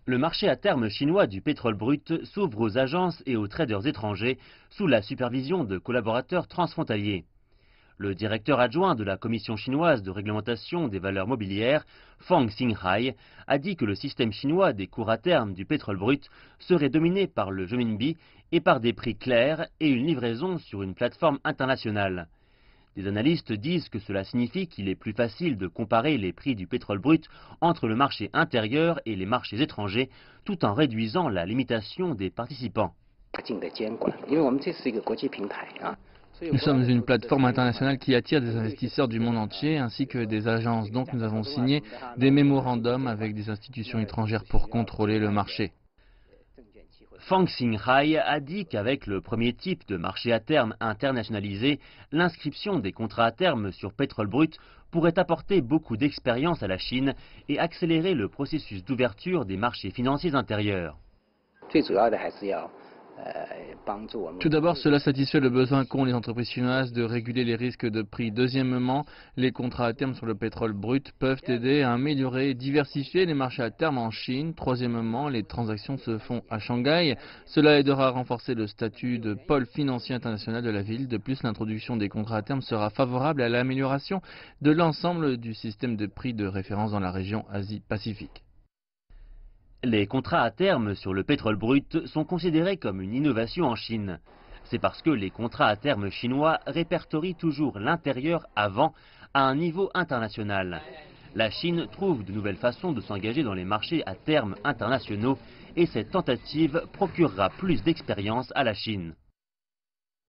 Le marché à terme chinois du pétrole brut s'ouvre aux agences et aux traders étrangers sous la supervision de collaborateurs transfrontaliers. Le directeur adjoint de la Commission chinoise de réglementation des valeurs mobilières, Fang Xinghai, a dit que le système chinois des cours à terme du pétrole brut serait dominé par le renminbi et par des prix clairs et une livraison sur une plateforme internationale. Des analystes disent que cela signifie qu'il est plus facile de comparer les prix du pétrole brut entre le marché intérieur et les marchés étrangers, tout en réduisant la limitation des participants. Nous sommes une plateforme internationale qui attire des investisseurs du monde entier ainsi que des agences. Donc nous avons signé des mémorandums avec des institutions étrangères pour contrôler le marché. Fang Xinghai a dit qu'avec le premier type de marché à terme internationalisé, l'inscription des contrats à terme sur pétrole brut pourrait apporter beaucoup d'expérience à la Chine et accélérer le processus d'ouverture des marchés financiers intérieurs. Tout d'abord, cela satisfait le besoin qu'ont les entreprises chinoises de réguler les risques de prix. Deuxièmement, les contrats à terme sur le pétrole brut peuvent aider à améliorer et diversifier les marchés à terme en Chine. Troisièmement, les transactions se font à Shanghai. Cela aidera à renforcer le statut de pôle financier international de la ville. De plus, l'introduction des contrats à terme sera favorable à l'amélioration de l'ensemble du système de prix de référence dans la région Asie-Pacifique. Les contrats à terme sur le pétrole brut sont considérés comme une innovation en Chine. C'est parce que les contrats à terme chinois répertorient toujours l'intérieur avant à un niveau international. La Chine trouve de nouvelles façons de s'engager dans les marchés à terme internationaux et cette tentative procurera plus d'expérience à la Chine.